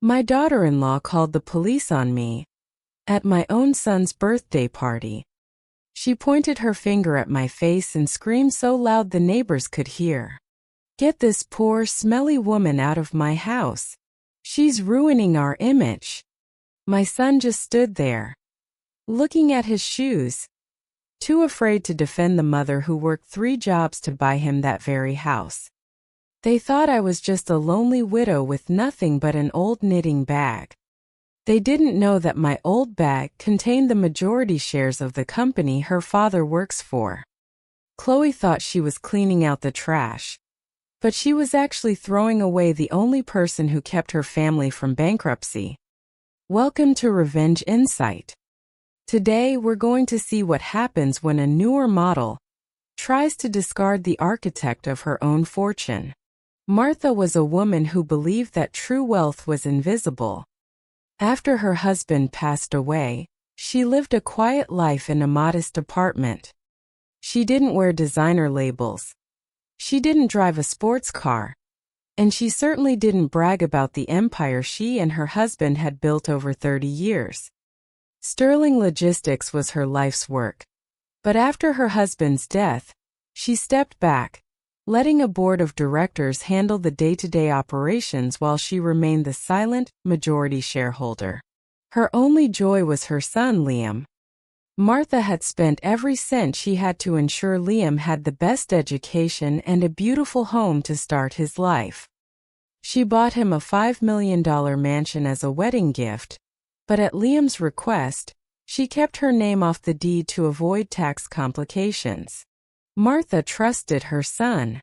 My daughter-in-law called the police on me at my own son's birthday party. She pointed her finger at my face and screamed so loud the neighbors could hear. Get this poor, smelly woman out of my house. She's ruining our image. My son just stood there, looking at his shoes, too afraid to defend the mother who worked 3 jobs to buy him that very house. They thought I was just a lonely widow with nothing but an old knitting bag. They didn't know that my old bag contained the majority shares of the company her father works for. Chloe thought she was cleaning out the trash, but she was actually throwing away the only person who kept her family from bankruptcy. Welcome to Revenge Insight. Today we're going to see what happens when a newer model tries to discard the architect of her own fortune. Martha was a woman who believed that true wealth was invisible. After her husband passed away, she lived a quiet life in a modest apartment. She didn't wear designer labels. She didn't drive a sports car. And she certainly didn't brag about the empire she and her husband had built over 30 years. Sterling Logistics was her life's work. But after her husband's death, she stepped back, letting a board of directors handle the day-to-day operations while she remained the silent, majority shareholder. Her only joy was her son Liam. Martha had spent every cent she had to ensure Liam had the best education and a beautiful home to start his life. She bought him a $5 million mansion as a wedding gift, but at Liam's request, she kept her name off the deed to avoid tax complications. Martha trusted her son.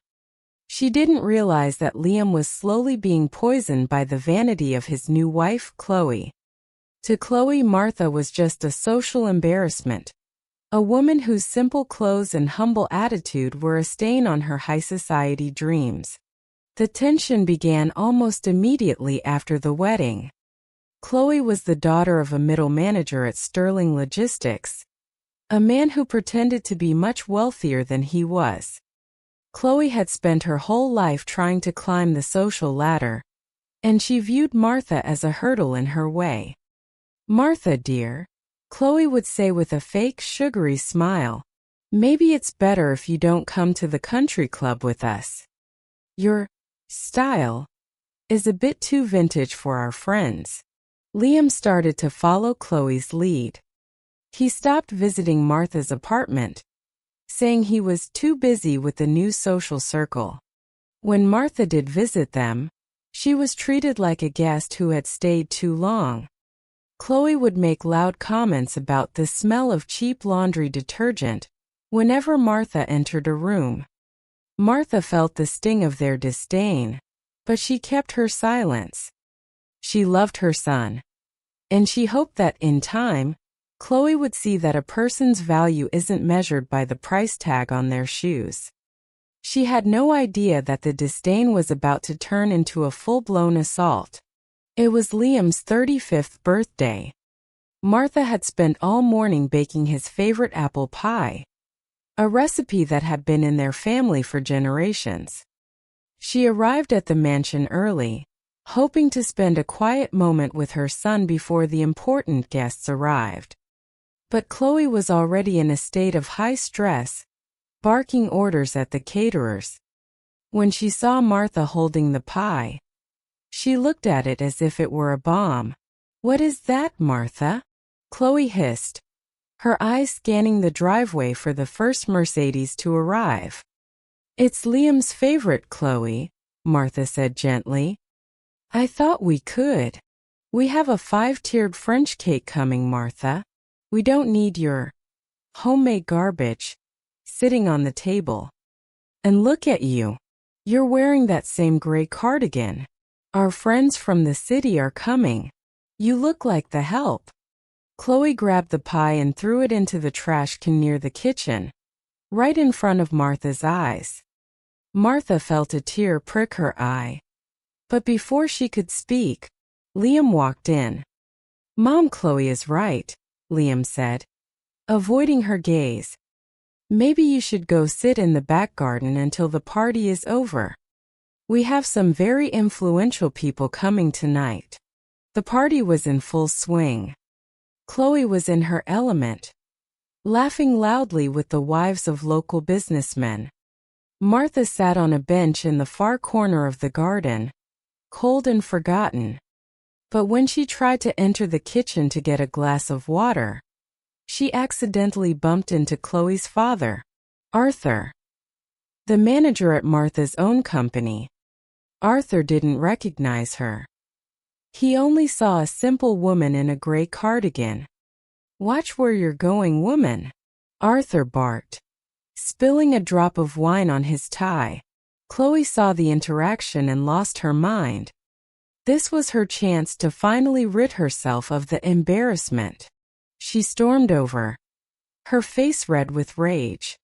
She didn't realize that Liam was slowly being poisoned by the vanity of his new wife, Chloe. To Chloe, Martha was just a social embarrassment, a woman whose simple clothes and humble attitude were a stain on her high society dreams. The tension began almost immediately after the wedding. Chloe was the daughter of a middle manager at Sterling Logistics, a man who pretended to be much wealthier than he was. Chloe had spent her whole life trying to climb the social ladder, and she viewed Martha as a hurdle in her way. "Martha, dear," Chloe would say with a fake sugary smile, "maybe it's better if you don't come to the country club with us. Your style is a bit too vintage for our friends." Liam started to follow Chloe's lead. He stopped visiting Martha's apartment, saying he was too busy with the new social circle. When Martha did visit them, she was treated like a guest who had stayed too long. Chloe would make loud comments about the smell of cheap laundry detergent whenever Martha entered a room. Martha felt the sting of their disdain, but she kept her silence. She loved her son, and she hoped that in time, Chloe would see that a person's value isn't measured by the price tag on their shoes. She had no idea that the disdain was about to turn into a full-blown assault. It was Liam's 35th birthday. Martha had spent all morning baking his favorite apple pie, a recipe that had been in their family for generations. She arrived at the mansion early, hoping to spend a quiet moment with her son before the important guests arrived. But Chloe was already in a state of high stress, barking orders at the caterers. When she saw Martha holding the pie, she looked at it as if it were a bomb. "What is that, Martha?" Chloe hissed, her eyes scanning the driveway for the first Mercedes to arrive. "It's Liam's favorite, Chloe," Martha said gently. "I thought we could. We have a 5-tiered French cake coming, Martha. We don't need your homemade garbage sitting on the table. And look at you. You're wearing that same gray cardigan. Our friends from the city are coming. You look like the help." Chloe grabbed the pie and threw it into the trash can near the kitchen, right in front of Martha's eyes. Martha felt a tear prick her eye. But before she could speak, Liam walked in. "Mom, Chloe is right," Liam said, avoiding her gaze. "Maybe you should go sit in the back garden until the party is over. We have some very influential people coming tonight." The party was in full swing. Chloe was in her element, laughing loudly with the wives of local businessmen. Martha sat on a bench in the far corner of the garden, cold and forgotten. But when she tried to enter the kitchen to get a glass of water, she accidentally bumped into Chloe's father, Arthur, the manager at Martha's own company. Arthur didn't recognize her. He only saw a simple woman in a gray cardigan. "Watch where you're going, woman," Arthur barked, spilling a drop of wine on his tie. Chloe saw the interaction and lost her mind. This was her chance to finally rid herself of the embarrassment. She stormed over, her face red with rage.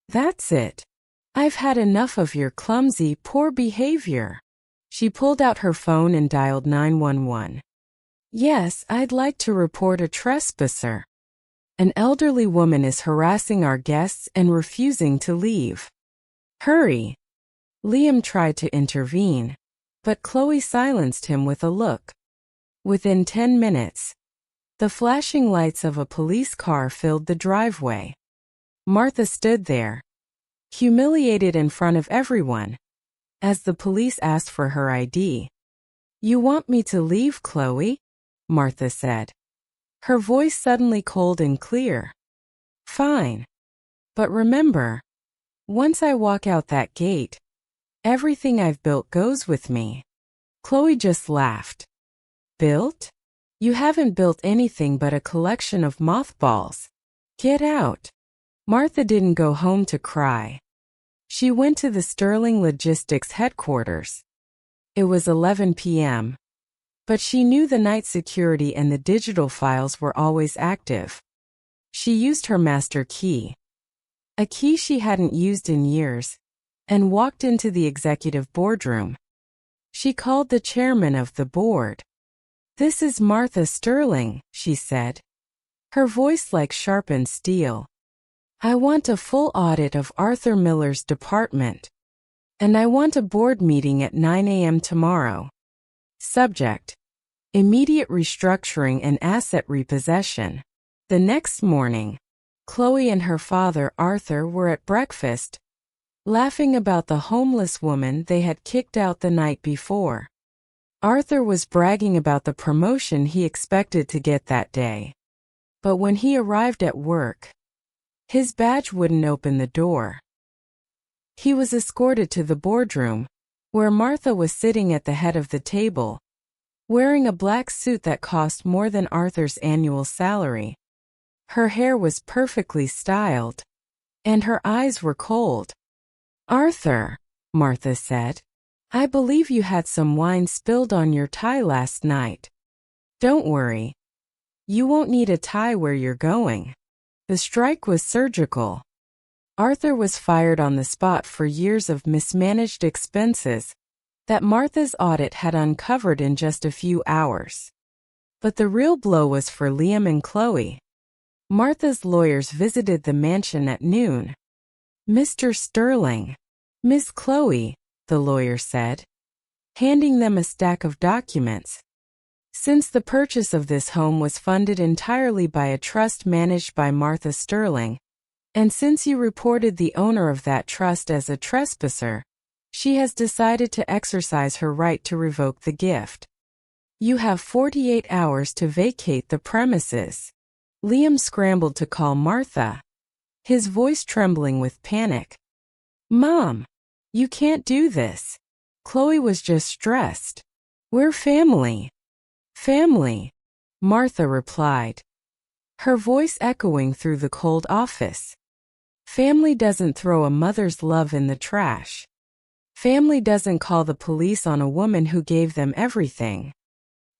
"That's it. I've had enough of your clumsy, poor behavior." She pulled out her phone and dialed 911. "Yes, I'd like to report a trespasser. An elderly woman is harassing our guests and refusing to leave. Hurry." Liam tried to intervene, but Chloe silenced him with a look. Within 10 minutes, the flashing lights of a police car filled the driveway. Martha stood there, humiliated in front of everyone, as the police asked for her ID. "You want me to leave, Chloe?" Martha said, her voice suddenly cold and clear. "Fine. But remember, once I walk out that gate, everything I've built goes with me." Chloe just laughed. "Built? You haven't built anything but a collection of mothballs. Get out." Martha didn't go home to cry. She went to the Sterling Logistics headquarters. It was 11 p.m., but she knew the night security and the digital files were always active. She used her master key, a key she hadn't used in years, and walked into the executive boardroom. She called the chairman of the board. "This is Martha Sterling," she said, her voice like sharpened steel. "I want a full audit of Arthur Miller's department, and I want a board meeting at 9 a.m. tomorrow. Subject: immediate restructuring and asset repossession." The next morning, Chloe and her father Arthur were at breakfast, laughing about the homeless woman they had kicked out the night before. Arthur was bragging about the promotion he expected to get that day. But when he arrived at work, his badge wouldn't open the door. He was escorted to the boardroom, where Martha was sitting at the head of the table, wearing a black suit that cost more than Arthur's annual salary. Her hair was perfectly styled, and her eyes were cold. "Arthur," Martha said, "I believe you had some wine spilled on your tie last night. Don't worry. You won't need a tie where you're going. The strike was surgical." Arthur was fired on the spot for years of mismanaged expenses that Martha's audit had uncovered in just a few hours. But the real blow was for Liam and Chloe. Martha's lawyers visited the mansion at noon. "Mr. Sterling, Miss Chloe," the lawyer said, handing them a stack of documents. "Since the purchase of this home was funded entirely by a trust managed by Martha Sterling, and since you reported the owner of that trust as a trespasser, she has decided to exercise her right to revoke the gift. You have 48 hours to vacate the premises." Liam scrambled to call Martha, his voice trembling with panic. "Mom, you can't do this." Chloe was just stressed. "We're family." "Family," Martha replied, her voice echoing through the cold office. "Family doesn't throw a mother's love in the trash. Family doesn't call the police on a woman who gave them everything."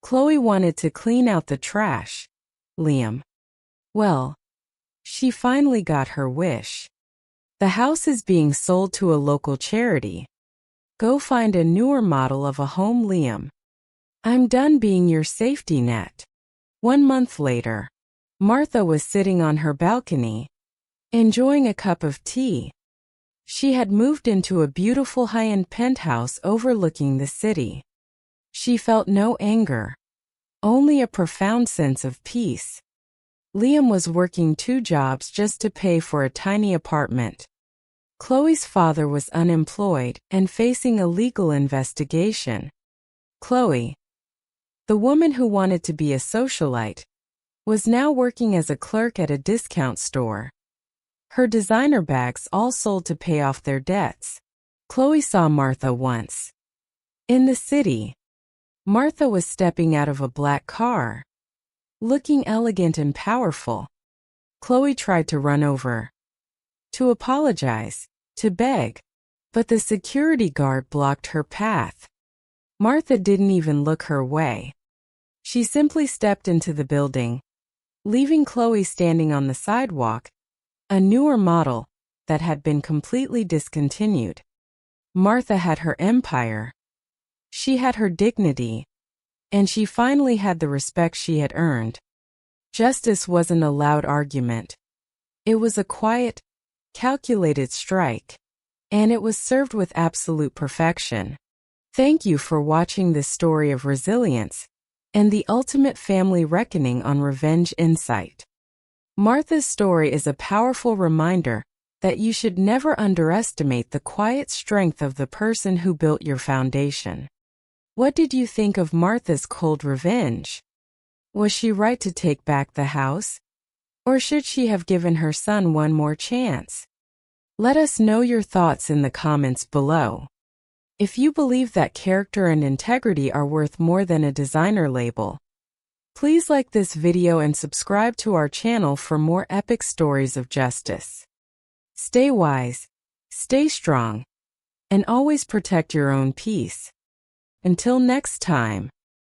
Chloe wanted to clean out the trash. Liam. "Well, she finally got her wish. The house is being sold to a local charity. Go find a newer model of a home, Liam. I'm done being your safety net." 1 month later, Martha was sitting on her balcony, enjoying a cup of tea. She had moved into a beautiful high-end penthouse overlooking the city. She felt no anger, only a profound sense of peace. Liam was working 2 jobs just to pay for a tiny apartment. Chloe's father was unemployed and facing a legal investigation. Chloe, the woman who wanted to be a socialite, was now working as a clerk at a discount store. Her designer bags all sold to pay off their debts. Chloe saw Martha once. In the city, Martha was stepping out of a black car, looking elegant and powerful. Chloe tried to run over, to apologize, to beg, but the security guard blocked her path. Martha didn't even look her way. She simply stepped into the building, leaving Chloe standing on the sidewalk, a newer model that had been completely discontinued. Martha had her empire. She had her dignity. And she finally had the respect she had earned. Justice wasn't a loud argument. It was a quiet, calculated strike. And it was served with absolute perfection. Thank you for watching this story of resilience and the ultimate family reckoning on Revenge Insight. Martha's story is a powerful reminder that you should never underestimate the quiet strength of the person who built your foundation. What did you think of Martha's cold revenge? Was she right to take back the house? Or should she have given her son one more chance? Let us know your thoughts in the comments below. If you believe that character and integrity are worth more than a designer label, please like this video and subscribe to our channel for more epic stories of justice. Stay wise, stay strong, and always protect your own peace. Until next time.